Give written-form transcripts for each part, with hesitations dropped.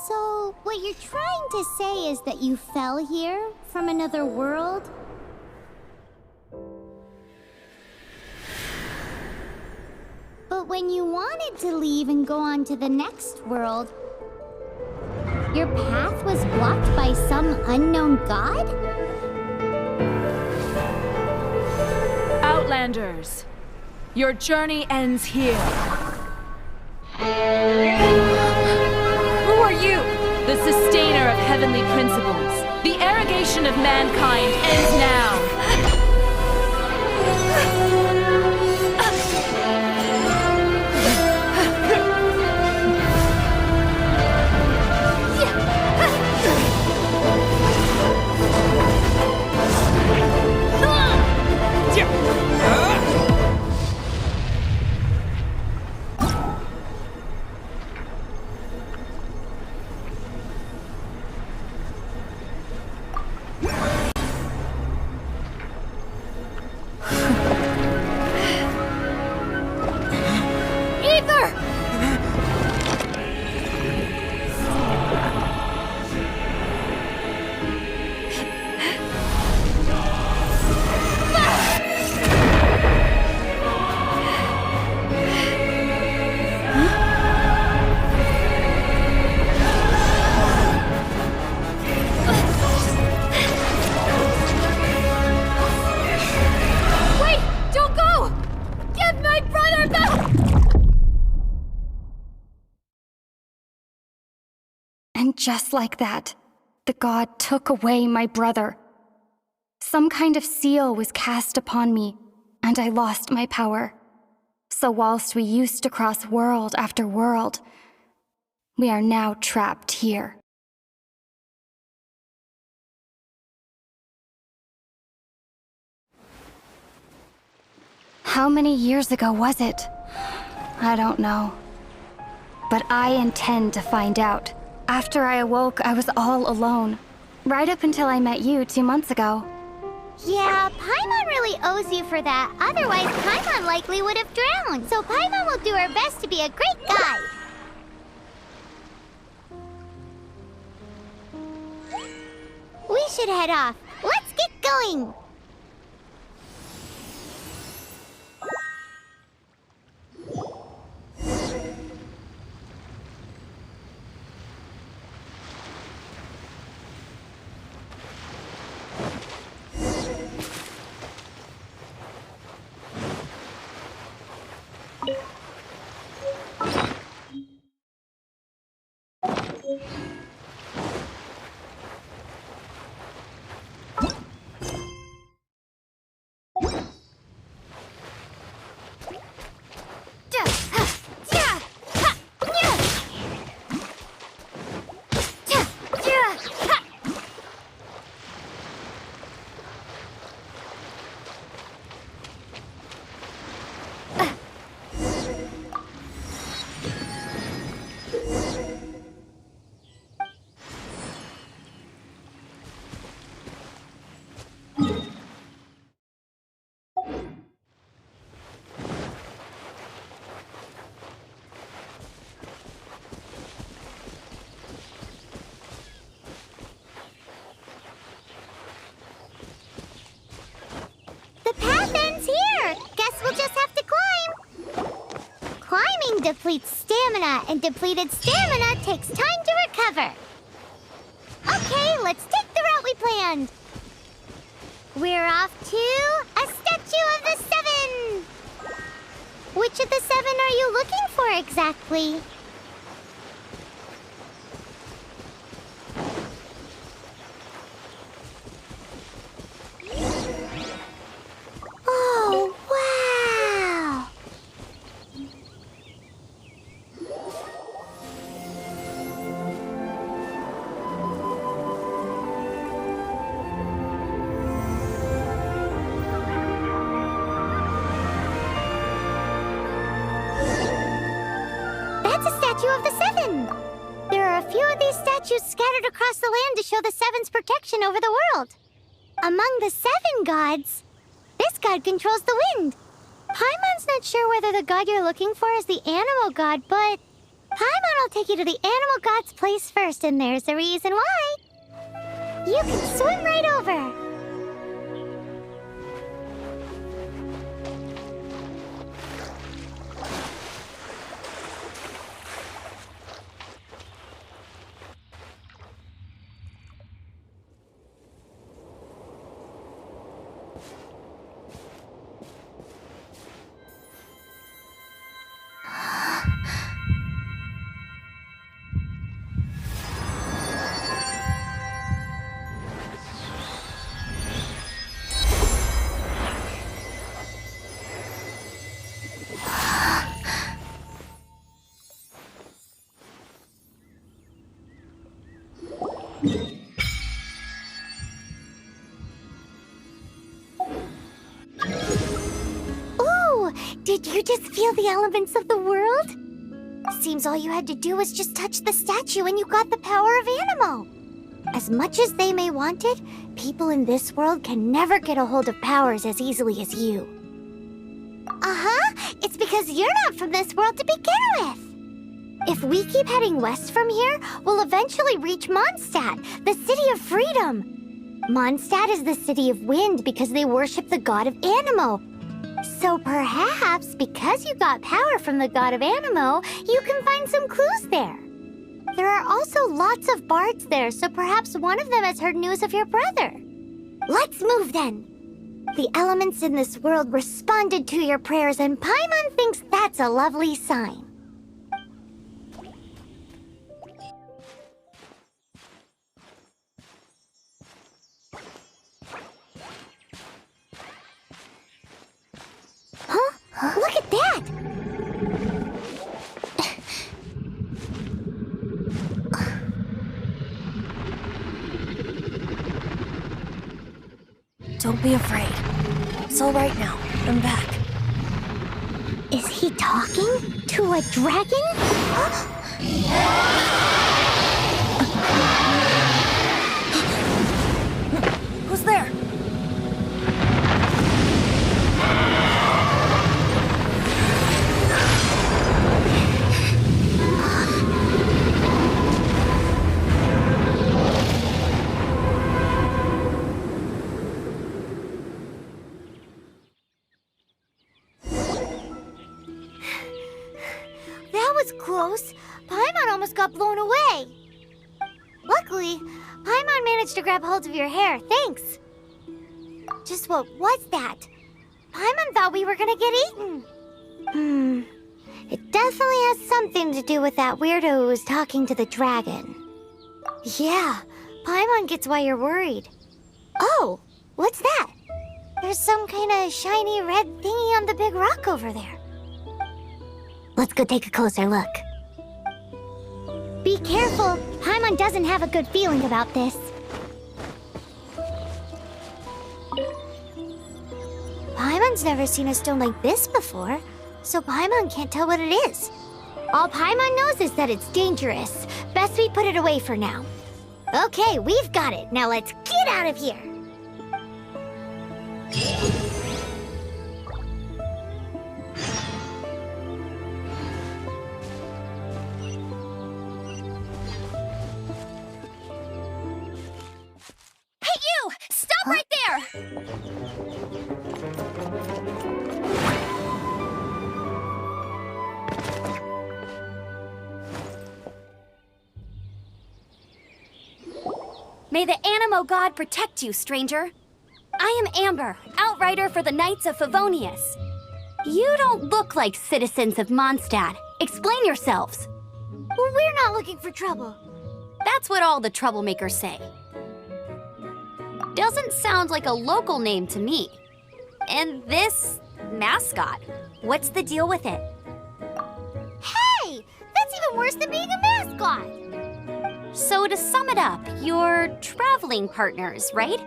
So, what you're trying to say is that you fell here from another world? But when you wanted to leave and go on to the next world, your path was blocked by some unknown god? Outlanders, your journey ends here. Who are you? The sustainer of heavenly principles. The arrogation of mankind ends now. Just like that, the god took away my brother. Some kind of seal was cast upon me, and I lost my power. So whilst we used to cross world after world, we are now trapped here. How many years ago was it? I don't know. But I intend to find out. After I awoke, I was all alone. Right up until I met you 2 months ago. Yeah, Paimon really owes you for that. Otherwise, Paimon likely would have drowned. So Paimon will do her best to be a great guide. We should head off. Let's get going! Depletes stamina, and depleted stamina takes time to recover. Okay, let's take the route we planned. We're off to a statue of the seven. Which of the seven are you looking for exactly? Oh, wow! of the Seven. There are a few of these statues scattered across the land to show the Seven's protection over the world. Among the 7 gods, this god controls the wind. Paimon's not sure whether the god you're looking for is the animal god, but Paimon will take you to the animal god's place first, and there's the reason why. You can swim right over. Did you just feel the elements of the world? Seems all you had to do was just touch the statue and you got the power of Animo. As much as they may want it, people in this world can never get a hold of powers as easily as you. Uh-huh, it's because you're not from this world to begin with. If we keep heading west from here, we'll eventually reach Mondstadt, the city of freedom. Mondstadt is the city of wind because they worship the god of Animo. So perhaps, because you got power from the god of Animo, you can find some clues there. There are also lots of bards there, so perhaps one of them has heard news of your brother. Let's move then. The elements in this world responded to your prayers, and Paimon thinks that's a lovely sign. Huh? Look at that! Don't be afraid. It's all right now. I'm back. Is he talking to a dragon? Who's there? Close. Paimon almost got blown away. Luckily, Paimon managed to grab hold of your hair. Thanks. Just what was that? Paimon thought we were gonna get eaten. It definitely has something to do with that weirdo who was talking to the dragon. Yeah, Paimon gets why you're worried. Oh, what's that? There's some kind of shiny red thingy on the big rock over there. Let's go take a closer look. Be careful. Paimon doesn't have a good feeling about this. Paimon's never seen a stone like this before, so Paimon can't tell what it is. All Paimon knows is that it's dangerous. Best we put it away for now. Okay, we've got it. Now let's get out of here. Stop right there! May the Animo god protect you, stranger. I am Amber, outrider for the Knights of Favonius. You don't look like citizens of Mondstadt. Explain yourselves. We're not looking for trouble. That's what all the troublemakers say. Doesn't sound like a local name to me. And this mascot, what's the deal with it? Hey! That's even worse than being a mascot! So to sum it up, you're traveling partners, right?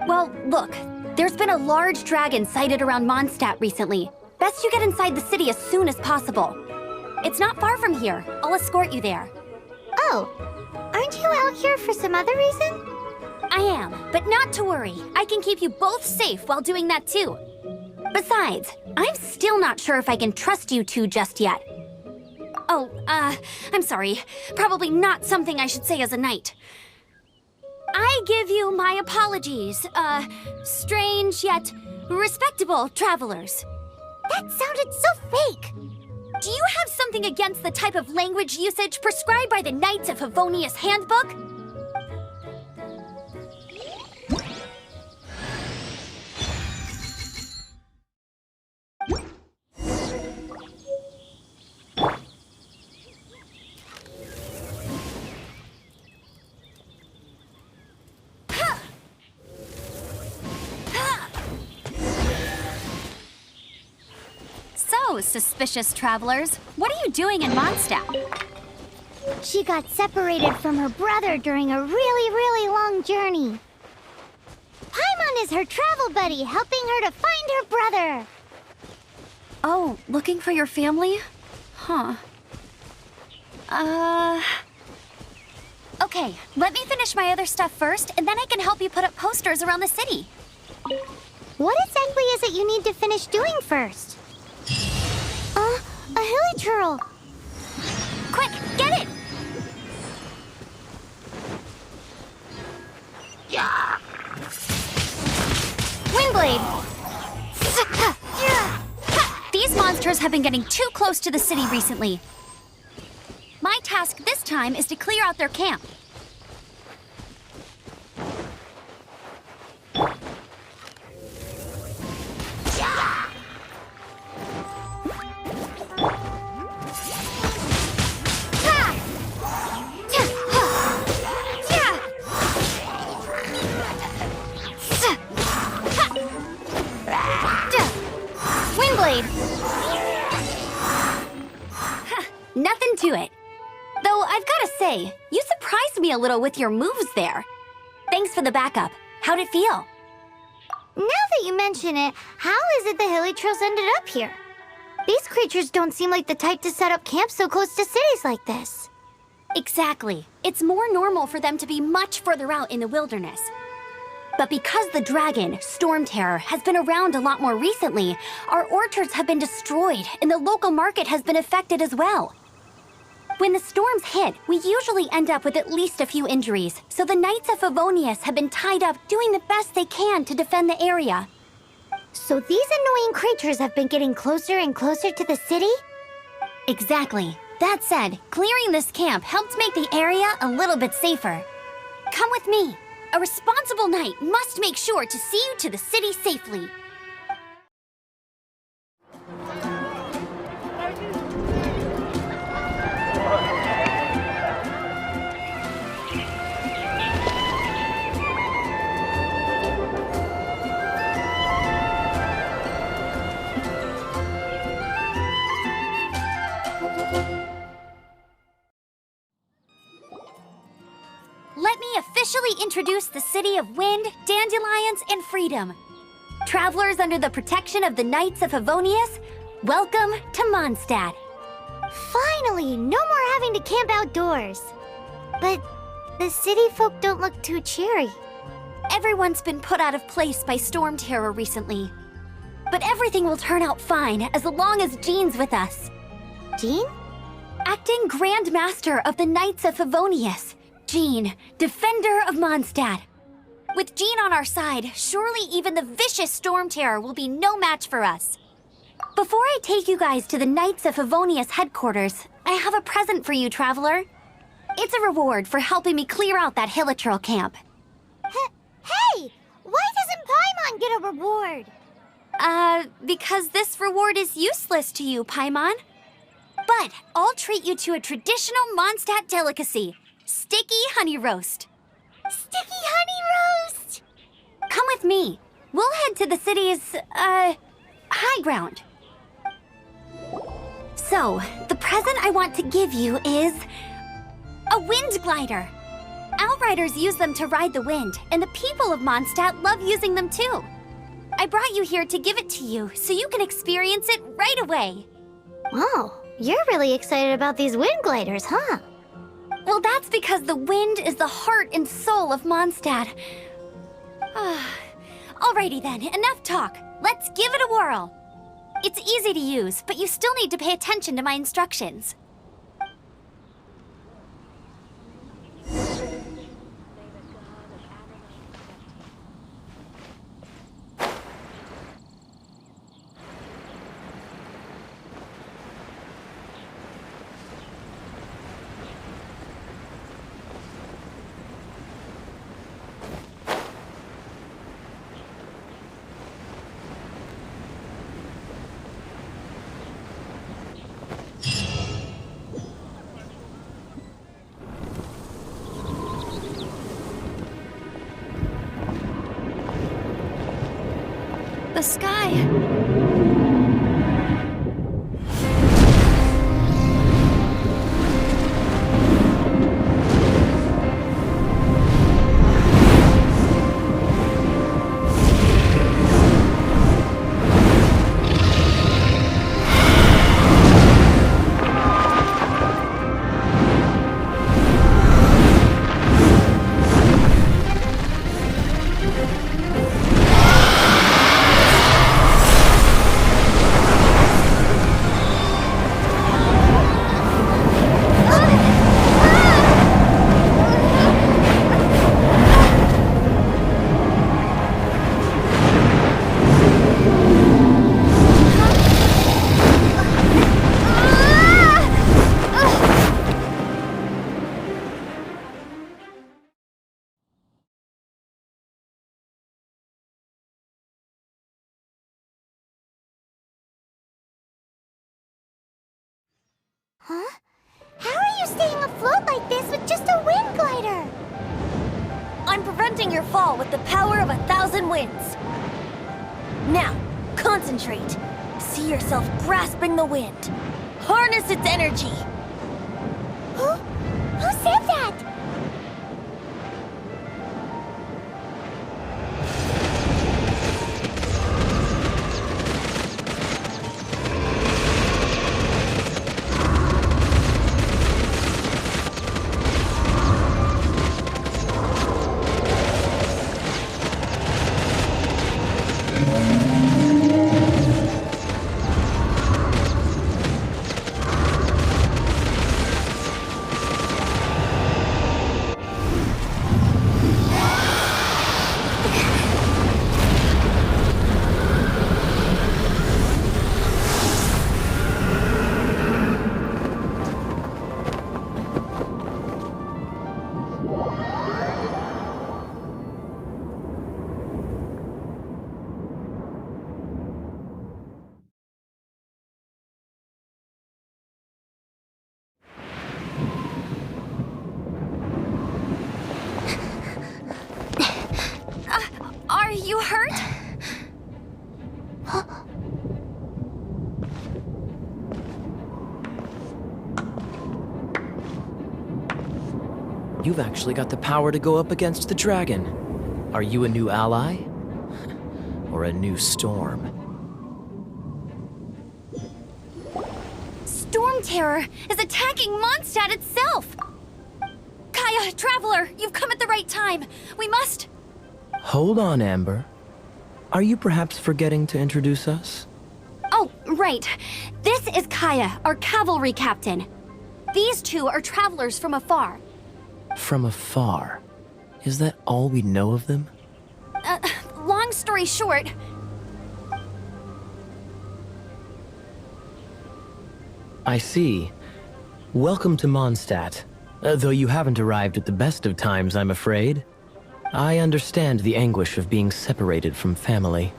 Well, look, there's been a large dragon sighted around Mondstadt recently. Best you get inside the city as soon as possible. It's not far from here. I'll escort you there. Oh, aren't you out here for some other reason? I am, but not to worry. I can keep you both safe while doing that too. Besides, I'm still not sure if I can trust you two just yet. Oh, I'm sorry. Probably not something I should say as a knight. I give you my apologies, strange yet respectable travelers. That sounded so fake. Do you have something against the type of language usage prescribed by the Knights of Favonius Handbook? So, suspicious travelers, what are you doing in Mondstadt? She got separated from her brother during a really long journey. Paimon is her travel buddy, helping her to find her brother. Oh, looking for your family? Huh. Okay, let me finish my other stuff first, and then I can help you put up posters around the city. What exactly is it you need to finish doing first? A hilichurl. Quick, get it! Windblade! These monsters have been getting too close to the city recently. My task this time is to clear out their camp. Nothing to it. Though I've gotta say, you surprised me a little with your moves there. Thanks for the backup. How'd it feel? Now that you mention it, how is it the hilichurls ended up here? These creatures don't seem like the type to set up camp so close to cities like this. Exactly. It's more normal for them to be much further out in the wilderness. But because the dragon, Storm Terror, has been around a lot more recently, our orchards have been destroyed and the local market has been affected as well. When the storms hit, we usually end up with at least a few injuries, so the Knights of Favonius have been tied up doing the best they can to defend the area. So these annoying creatures have been getting closer and closer to the city? Exactly. That said, clearing this camp helped make the area a little bit safer. Come with me. A responsible knight must make sure to see you to the city safely. Let me officially introduce the city of wind, dandelions, and freedom. Travelers under the protection of the Knights of Favonius, welcome to Mondstadt. Finally, no more having to camp outdoors. But the city folk don't look too cheery. Everyone's been put out of place by Storm Terror recently. But everything will turn out fine as long as Jean's with us. Jean? Acting Grand Master of the Knights of Favonius. Jean, Defender of Mondstadt. With Jean on our side, surely even the vicious Storm Terror will be no match for us. Before I take you guys to the Knights of Favonius headquarters, I have a present for you, Traveler. It's a reward for helping me clear out that hilichurl camp. Hey! Why doesn't Paimon get a reward? Because this reward is useless to you, Paimon. But I'll treat you to a traditional Mondstadt delicacy. Sticky honey roast. Sticky honey roast! Come with me. We'll head to the city's, high ground. So, the present I want to give you is a wind glider. Outriders use them to ride the wind, and the people of Mondstadt love using them too. I brought you here to give it to you so you can experience it right away. Oh, You're really excited about these wind gliders, huh? Well, that's because the wind is the heart and soul of Mondstadt. Alrighty then, enough talk. Let's give it a whirl. It's easy to use, but you still need to pay attention to my instructions. The sky. Huh? How are you staying afloat like this with just a wind glider? I'm preventing your fall with the power of 1,000 winds. Now, concentrate. See yourself grasping the wind. Harness its energy. Who said that? Are you hurt? You've actually got the power to go up against the dragon. Are you a new ally? Or a new storm? Storm Terror is attacking Mondstadt itself! Kaya, Traveler, you've come at the right time. We must... Hold on, Amber. Are you perhaps forgetting to introduce us? Oh, right. This is Kaya, our cavalry captain. These two are travelers from afar. From afar? Is that all we know of them? Long story short... I see. Welcome to Mondstadt. Though you haven't arrived at the best of times, I'm afraid. I understand the anguish of being separated from family.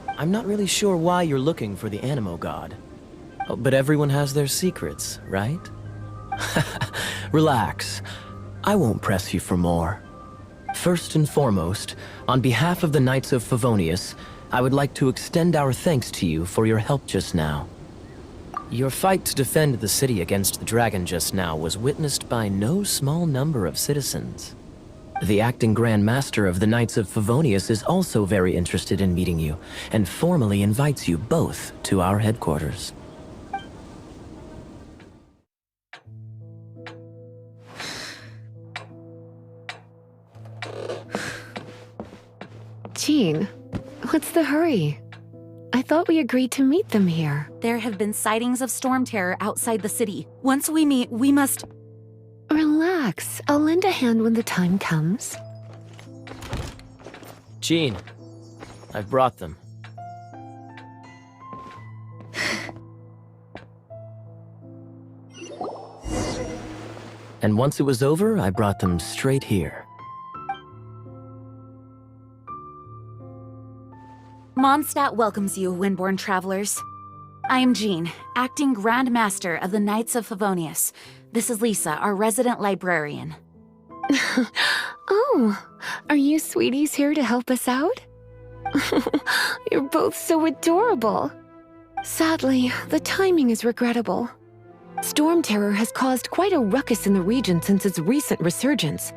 I'm not really sure why you're looking for the Animo God. Oh, but everyone has their secrets, right? Relax. I won't press you for more. First and foremost, on behalf of the Knights of Favonius, I would like to extend our thanks to you for your help just now. Your fight to defend the city against the dragon just now was witnessed by no small number of citizens. The acting Grand Master of the Knights of Favonius is also very interested in meeting you, and formally invites you both to our headquarters. Jean, what's the hurry? I thought we agreed to meet them here. There have been sightings of storm terror outside the city. Once we meet, we must... Relax. I'll lend a hand when the time comes. Jean, I've brought them. And once it was over, I brought them straight here. Mondstadt welcomes you, Windborn travelers. I am Jean, acting Grand Master of the Knights of Favonius. This is Lisa, our resident librarian. Oh, are you sweeties here to help us out? You're both so adorable. Sadly, the timing is regrettable. Storm terror has caused quite a ruckus in the region since its recent resurgence.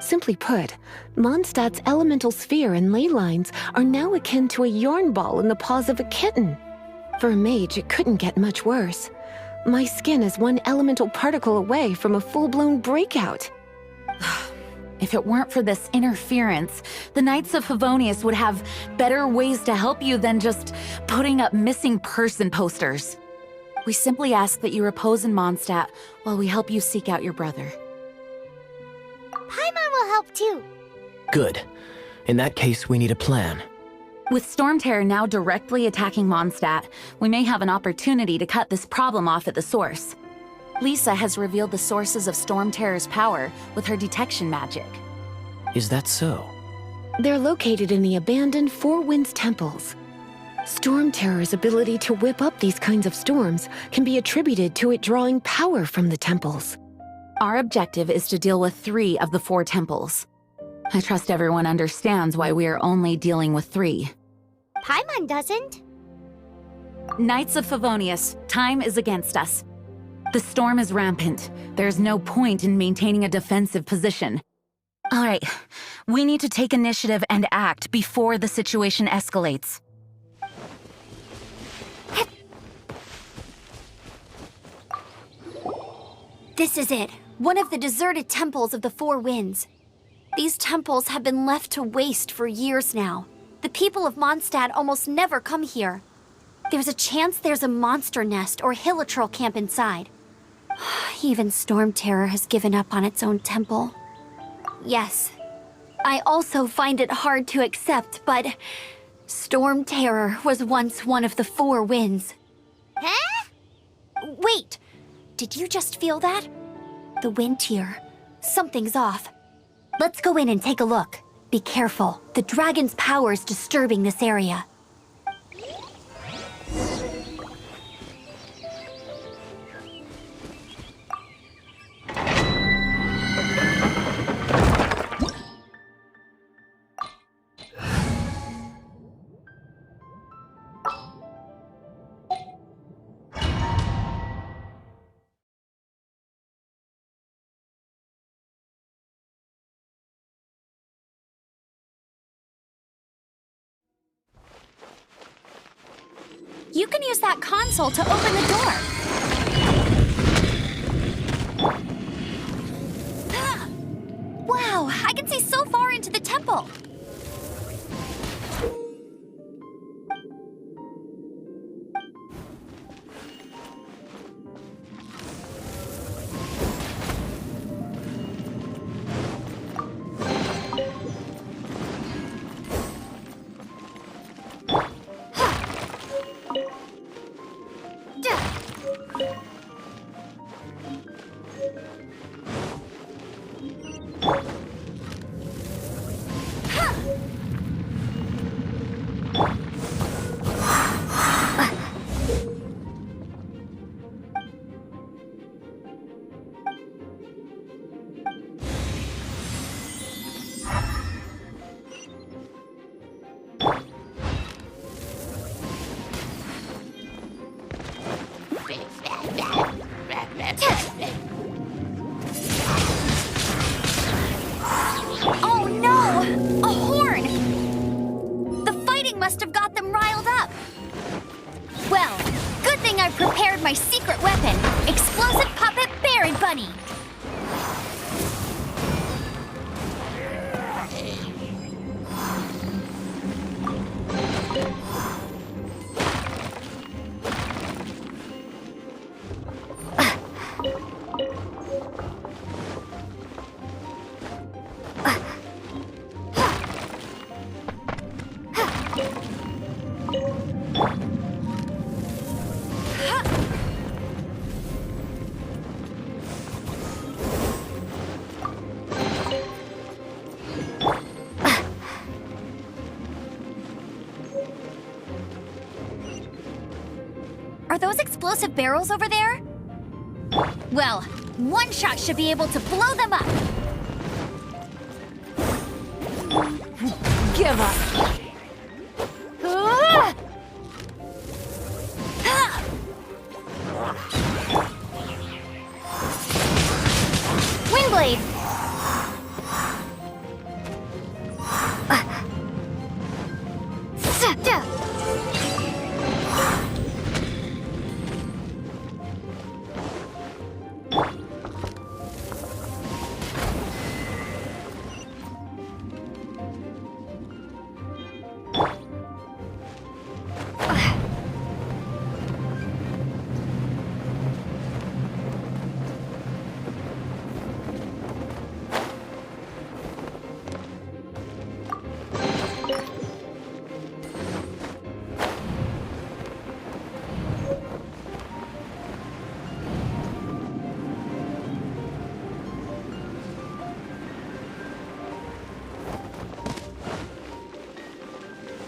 Simply put, Mondstadt's elemental sphere and ley lines are now akin to a yarn ball in the paws of a kitten. For a mage, it couldn't get much worse. My skin is one elemental particle away from a full-blown breakout. If it weren't for this interference, the Knights of Favonius would have better ways to help you than just putting up missing person posters. We simply ask that you repose in Mondstadt while we help you seek out your brother. Paimon will help too. Good. In that case, we need a plan. With storm terror now directly attacking Mondstadt, we may have an opportunity to cut this problem off at the source. Lisa has revealed the sources of storm terror's power with her detection magic. Is that so? They're located in the abandoned Four Winds temples. Storm terror's ability to whip up these kinds of storms can be attributed to it drawing power from the temples. Our objective is to deal with 3 of the 4 temples. I trust everyone understands why we are only dealing with 3. Paimon doesn't. Knights of Favonius, time is against us. The storm is rampant. There's no point in maintaining a defensive position. All right, we need to take initiative and act before the situation escalates. This is it. One of the deserted temples of the Four Winds. These temples have been left to waste for years now. The people of Mondstadt almost never come here. There's a chance there's a monster nest or hilichurl camp inside. Even Storm Terror has given up on its own temple. Yes, I also find it hard to accept, but Storm Terror was once one of the Four Winds. Huh? Wait! Did you just feel that? The wind here. Something's off. Let's go in and take a look. Be careful. The dragon's power is disturbing this area. You can use that console to open the door. Wow, I can see so far into the temple. Oh no! A horn! The fighting must have got them riled up. Well, good thing I prepared my secret weapon, explosive puppet Berry Bunny. those explosive barrels over there? Well, one shot should be able to blow them up. Give up. Windblade!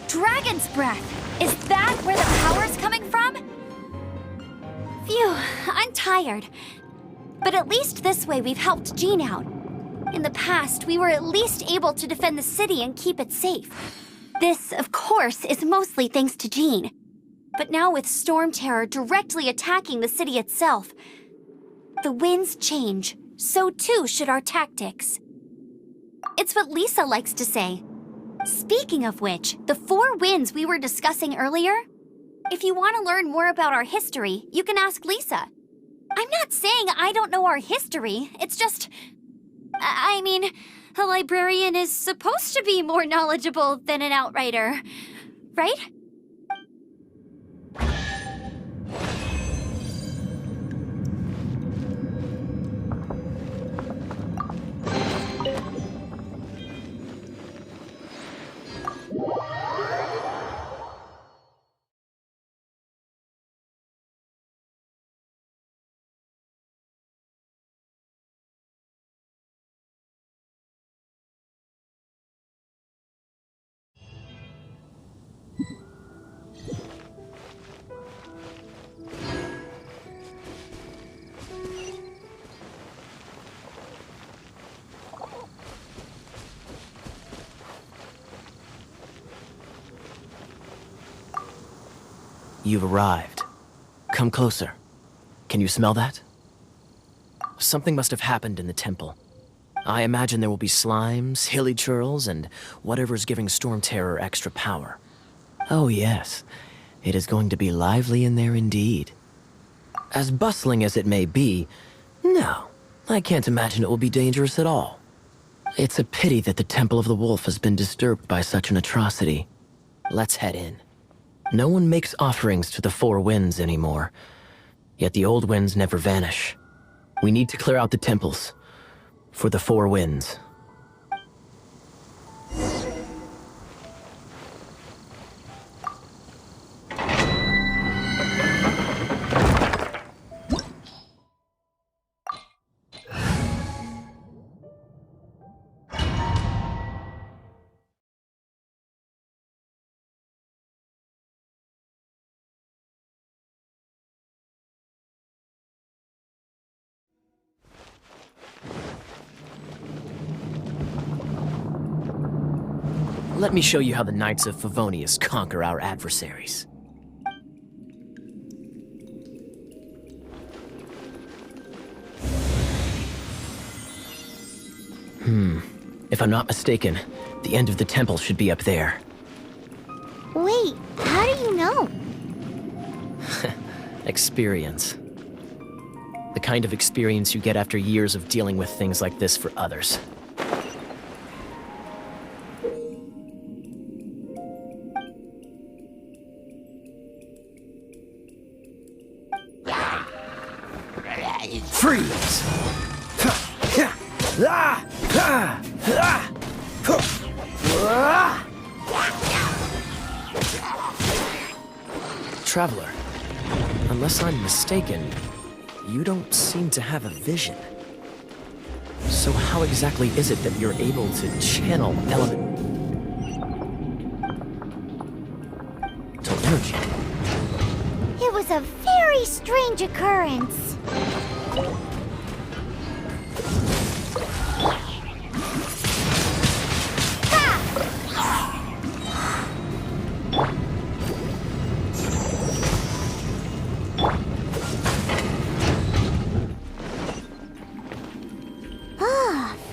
Dragon's breath! Is that where the power's coming from? Phew, I'm tired. But at least this way we've helped Jean out. In the past, we were at least able to defend the city and keep it safe. This, of course, is mostly thanks to Jean. But now with Storm Terror directly attacking the city itself, the winds change, so too should our tactics. It's what Lisa likes to say. Speaking of which, the 4 winds we were discussing earlier, if you want to learn more about our history, you can ask Lisa. I'm not saying I don't know our history, it's just... I mean, a librarian is supposed to be more knowledgeable than an outrider, right? You've arrived. Come closer. Can you smell that? Something must have happened in the temple. I imagine there will be slimes, hilly churls, and whatever's giving Storm Terror extra power. Oh yes, it is going to be lively in there indeed. As bustling as it may be, no, I can't imagine it will be dangerous at all. It's a pity that the Temple of the Wolf has been disturbed by such an atrocity. Let's head in. No one makes offerings to the 4 winds anymore, yet the old winds never vanish. We need to clear out the temples for the 4 winds. Let me show you how the Knights of Favonius conquer our adversaries. If I'm not mistaken, the end of the temple should be up there. Wait, how do you know? Experience. The kind of experience you get after years of dealing with things like this for others. Freeze! Traveler, unless I'm mistaken, you don't seem to have a vision. So how exactly is it that you're able to channel elemental energy? It was a very very strange occurrence.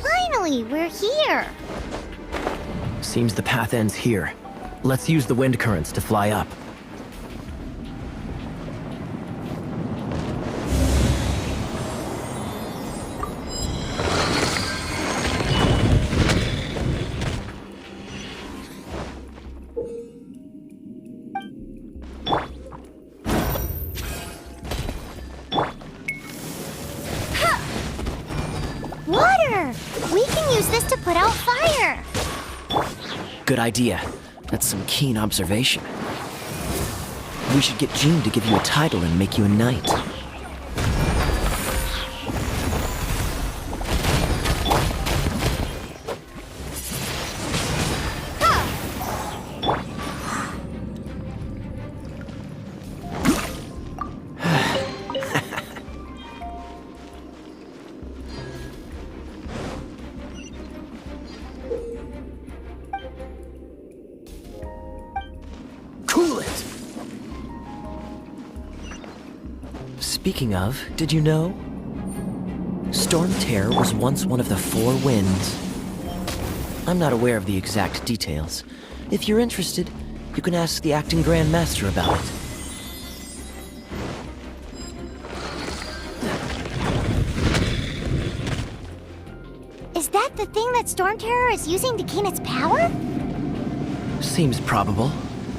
Finally, we're here. Seems the path ends here. Let's use the wind currents to fly up. Water! We can use this to put out fire. Good idea. That's some keen observation. We should get Jean to give you a title and make you a knight. Cool it! Speaking of, did you know? Storm Terror was once one of the Four Winds. I'm not aware of the exact details. If you're interested, you can ask the acting Grand Master about it. Is that the thing that Storm Terror is using to gain its power? Seems probable.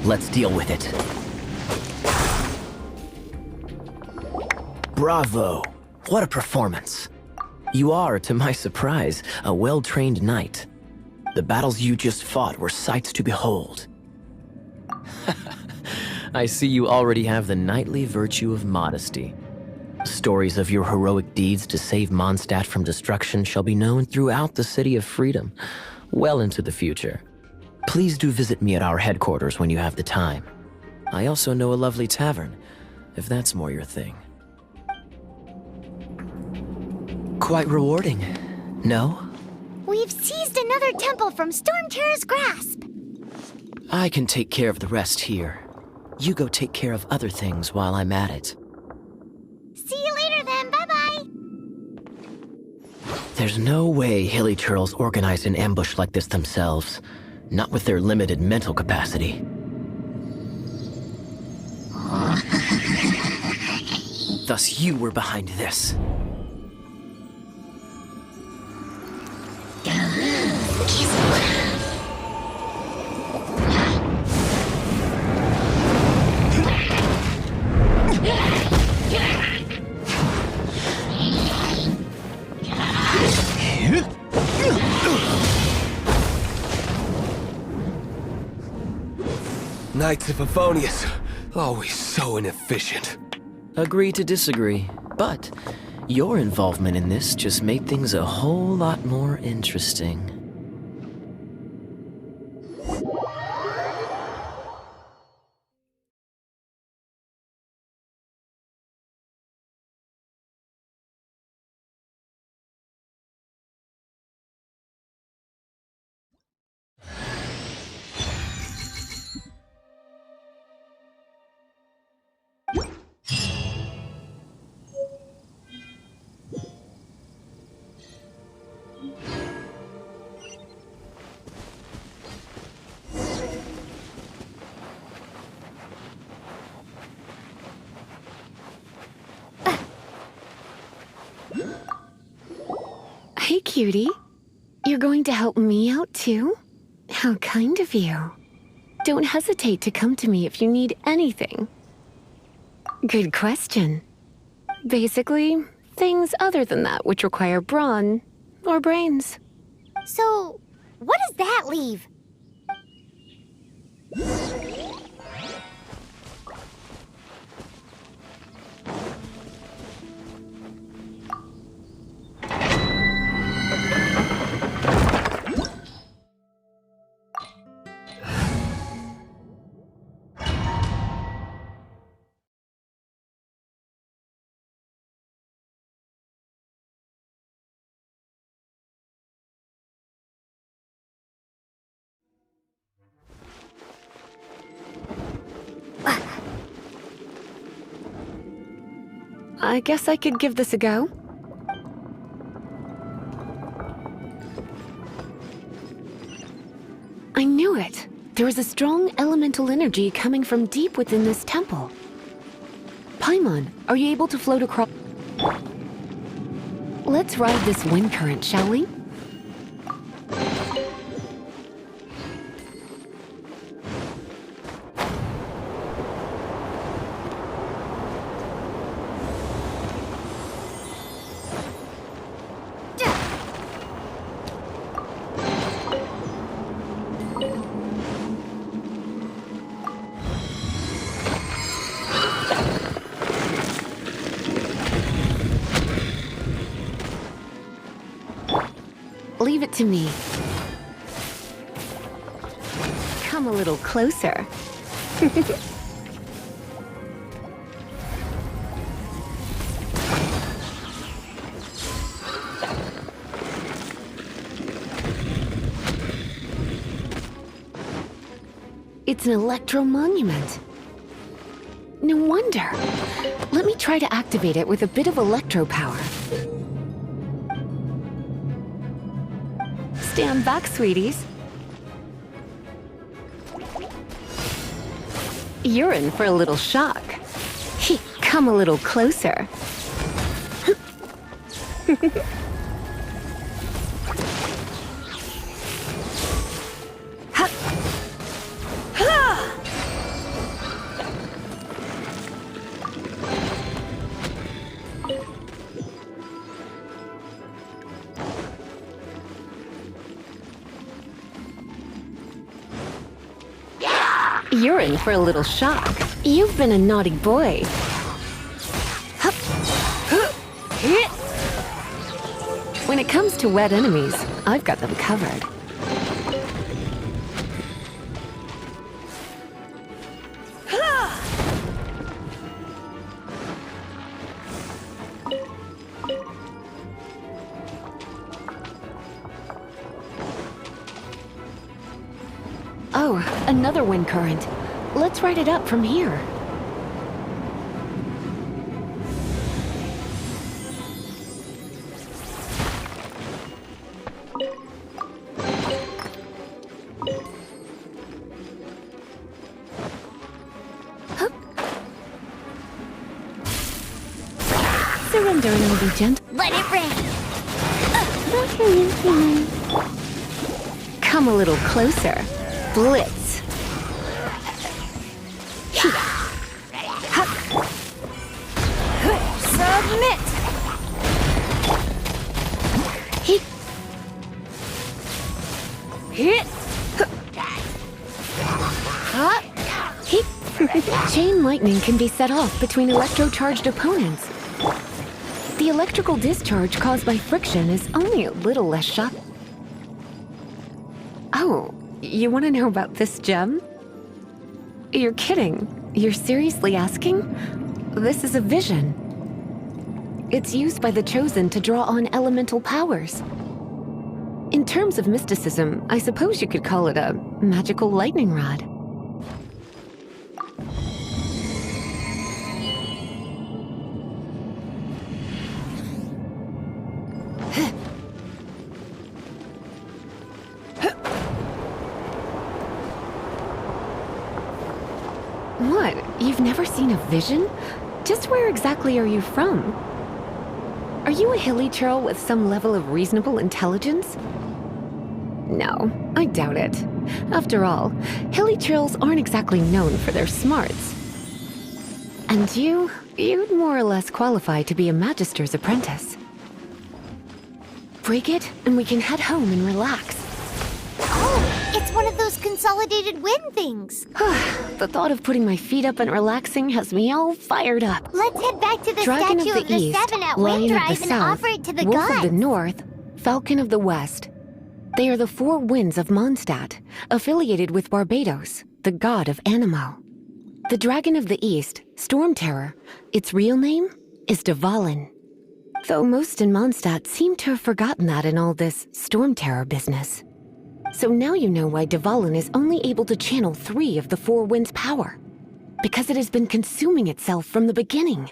Let's deal with it. Bravo! What a performance. You are, to my surprise, a well-trained knight. The battles you just fought were sights to behold. I see you already have the knightly virtue of modesty. Stories of your heroic deeds to save Mondstadt from destruction shall be known throughout the City of Freedom, well into the future. Please do visit me at our headquarters when you have the time. I also know a lovely tavern, if that's more your thing. Quite rewarding, no? We've seized another temple from Storm Terror's grasp. I can take care of the rest here. You go take care of other things while I'm at it. See you later then, bye-bye. There's no way Hilly Turtles organized an ambush like this themselves. Not with their limited mental capacity. Thus you were behind this. Knights of Favonius, always so inefficient. Agree to disagree, but your involvement in this just made things a whole lot more interesting. Hey, cutie. You're going to help me out, too? How kind of you. Don't hesitate to come to me if you need anything. Good question. Basically, things other than that which require brawn or brains. So, what does that leave? I guess I could give this a go. I knew it. There is a strong elemental energy coming from deep within this temple. Paimon, are you able to float across? Let's ride this wind current, shall we? Leave it to me. Come a little closer. It's an electro-monument. No wonder. Let me try to activate it with a bit of electro power. Stand back, sweeties. You're in for a little shock. Come a little closer. You're in for a little shock. You've been a naughty boy. When it comes to wet enemies, I've got them covered. Oh, another wind current. Let's ride it up from here. Hup. Surrendering will be gentle. Let it rain! Come a little closer. Blitz. Submit! Chain lightning can be set off between electro-charged opponents. The electrical discharge caused by friction is only a little less shock. Oh, you want to know about this gem? You're kidding. You're seriously asking? This is a vision. It's used by the Chosen to draw on elemental powers. In terms of mysticism, I suppose you could call it a magical lightning rod. What? You've never seen a vision? Just where exactly are you from? Are you a hilly churl with some level of reasonable intelligence? No, I doubt it. After all, hilly churls aren't exactly known for their smarts. And you'd more or less qualify to be a magister's apprentice. Break it, and we can head home and relax. Oh, it's one of those consolidated wind things. The thought of putting my feet up and relaxing has me all fired up. Let's head back to the Dragon statue of the East, Seven at Lion Wind of Drive the and South, offer it to the Wolf gods. of the North, Falcon of the West. They are the four winds of Mondstadt, affiliated with Barbados, the god of Anemo. The Dragon of the East, Storm Terror, its real name is Dvalin. Though most in Mondstadt seem to have forgotten that in all this Storm Terror business. So now you know why Dvalin is only able to channel 3 of the 4 winds' power. Because it has been consuming itself from the beginning.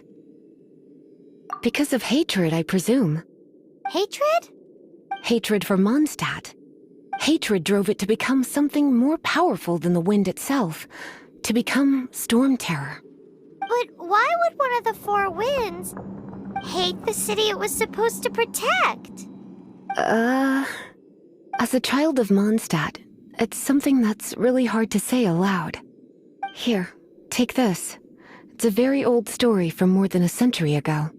Because of hatred, I presume. Hatred? Hatred for Mondstadt. Hatred drove it to become something more powerful than the wind itself. To become Storm Terror. But why would one of the four winds hate the city it was supposed to protect? As a child of Mondstadt, it's something that's really hard to say aloud. Here, take this. It's a very old story from more than a century ago.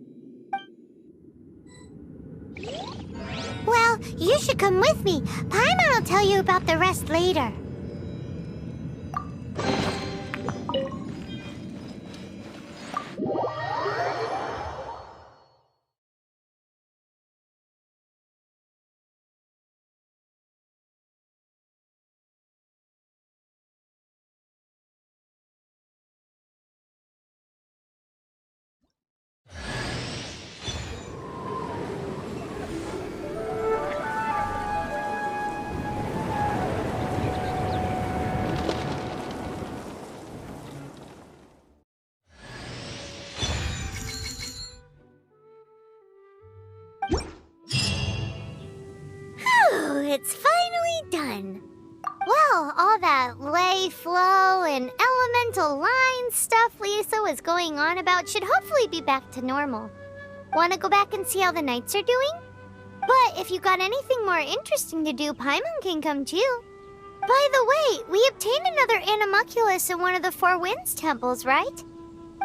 Well, you should come with me. Paimon will tell you about the rest later. It's finally done. Well, all that lay, flow, and elemental line stuff Lisa was going on about should hopefully be back to normal. Want to go back and see how the knights are doing? But if you got anything more interesting to do, Paimon can come too. By the way, we obtained another animalculus in one of the Four Winds temples, right?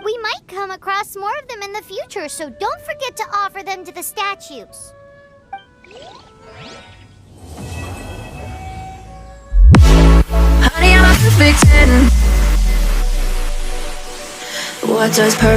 We might come across more of them in the future, so don't forget to offer them to the statues. Honey, I'm a perfect 10. What does perfect